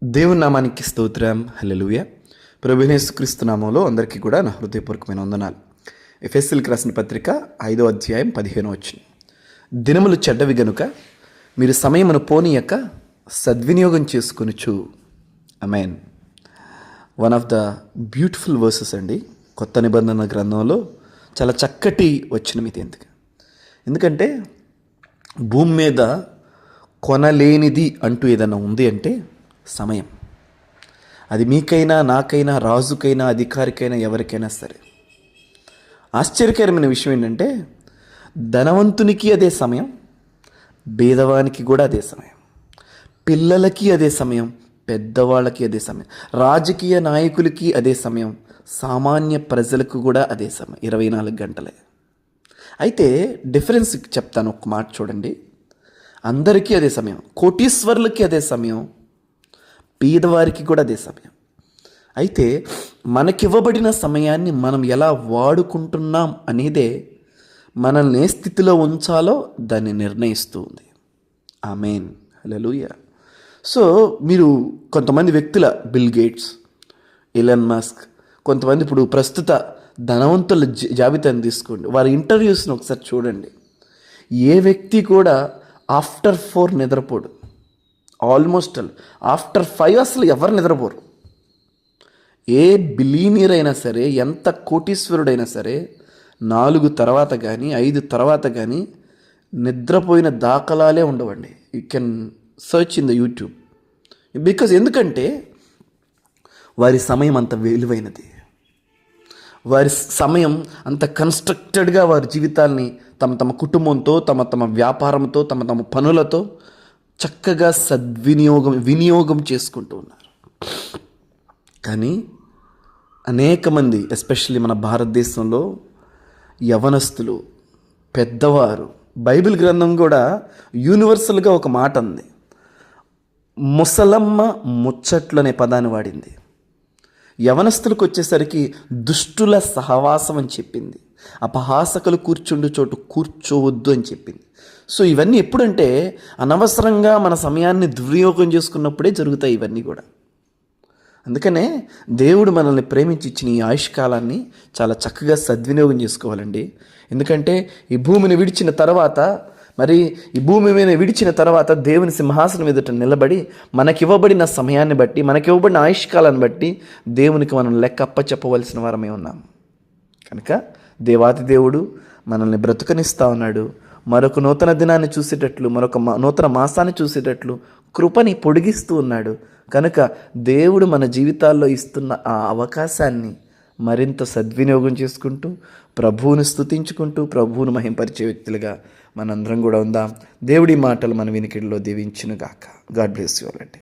దేవుని నామానికి స్తోత్రం. హల్లెలూయా. ప్రభువైన యేసుక్రీస్తు నామంలో అందరికీ కూడా నా హృదయపూర్వకమైన వందనాలు. ఎఫెసీయులకు రాసిన పత్రిక 5వ అధ్యాయం 15వ వచనం. దినములు చెడ్డవి గనుక మీరు సమయమును పోనీయక సద్వినియోగం చేసుకొనుచు. ఆమేన్. One of the beautiful verses అండి కొత్త నిబంధన గ్రంథంలో. చాలా చక్కటి వచనం ఇది. ఎందుకంటే భూమి మీద కొనలేనిది అంటూ ఏదైనా ఉంది అంటే సమయం. అది మీకైనా, నాకైనా, రాజుకైనా, అధికారికైనా, ఎవరికైనా సరే. ఆశ్చర్యకరమైన విషయం ఏంటంటే ధనవంతునికి అదే సమయం, బీదవానికి కూడా అదే సమయం, పిల్లలకి అదే సమయం, పెద్దవాళ్ళకి అదే సమయం, రాజకీయ నాయకులకి అదే సమయం, సామాన్య ప్రజలకు కూడా అదే సమయం. 24 గంటలే. అయితే డిఫరెన్స్ చెప్తాను, ఒక మాట చూడండి. అందరికీ అదే సమయం, కోటీశ్వర్లకి అదే సమయం, పేదవారికి కూడా అదే సమయం. అయితే మనకివ్వబడిన సమయాన్ని మనం ఎలా వాడుకుంటున్నాం అనేదే మనల్ని ఏ స్థితిలో ఉంచాలో దాన్ని నిర్ణయిస్తూ ఉంది. ఆమేన్. హల్లెలూయా. సో మీరు కొంతమంది వ్యక్తుల, బిల్ గేట్స్, ఎలన్ మస్క్, కొంతమంది ఇప్పుడు ప్రస్తుత ధనవంతుల జాబితాను తీసుకోండి. వారి ఇంటర్వ్యూస్ని ఒకసారి చూడండి. ఏ వ్యక్తి కూడా ఆఫ్టర్ 4 నిద్రపోడు. ఆల్మోస్ట్ ఆఫ్టర్ 5 అసలు ఎవరు నిద్రపోరు. ఏ బిలీనియర్ అయినా సరే, ఎంత కోటీశ్వరుడైనా సరే 4 తర్వాత కానీ 5 తర్వాత కానీ నిద్రపోయిన దాఖలాలే ఉండవండి. You can search in the YouTube. Because ఎందుకంటే వారి సమయం అంత విలువైనది. వారి సమయం అంత కన్స్ట్రక్టెడ్గా వారి జీవితాల్ని తమ కుటుంబంతో, తమ వ్యాపారంతో, తమ పనులతో చక్కగా వినియోగం చేసుకుంటూ ఉన్నారు. కానీ అనేక మంది, ఎస్పెషల్లీ మన భారతదేశంలో యవనస్తులు, పెద్దవారు, బైబిల్ గ్రంథం కూడా యూనివర్సల్గా ఒక మాట ఉంది. ముసలమ్మ ముచ్చట్లు అనే పదాన్ని వాడింది. యవనస్తులకు వచ్చేసరికి దుష్టుల సహవాసం అని చెప్పింది. అపహాసకులు కూర్చుండు చోటు కూర్చోవద్దు అని చెప్పింది. సో ఇవన్నీ ఎప్పుడంటే అనవసరంగా మన సమయాన్ని దుర్వినియోగం చేసుకున్నప్పుడే జరుగుతాయి ఇవన్నీ కూడా. అందుకనే దేవుడు మనల్ని ప్రేమించి ఇచ్చిన ఈ ఆయుష్కాలాన్ని చాలా చక్కగా సద్వినియోగం చేసుకోవాలండి. ఎందుకంటే ఈ భూమిని విడిచిన తర్వాత, ఈ భూమి మీద విడిచిన తర్వాత దేవుని సింహాసనం ఎదుట నిలబడి మనకివ్వబడిన సమయాన్ని బట్టి, మనకివ్వబడిన ఆయుష్కాలాన్ని బట్టి దేవునికి మనం లెక్క అప్పచెప్పవలసిన వారమే ఉన్నాం. కనుక దేవాతి దేవుడు మనల్ని బ్రతుకనిస్తూ ఉన్నాడు. మరొక నూతన దినాన్ని చూసేటట్లు, మరొక నూతన మాసాన్ని చూసేటట్లు కృపని పొడిగిస్తూ ఉన్నాడు. కనుక దేవుడు మన జీవితాల్లో ఇస్తున్న ఆ అవకాశాన్ని మరింత సద్వినియోగం చేసుకుంటూ, ప్రభువును స్తుతించుకుంటూ, ప్రభువును మహింపరిచే వ్యక్తులుగా మనందరం కూడా ఉందాం. దేవుడి మాటలు మన వినికిడిలో దీవించును గాక. గాడ్ బ్లెస్ యు ఆల్ అండి.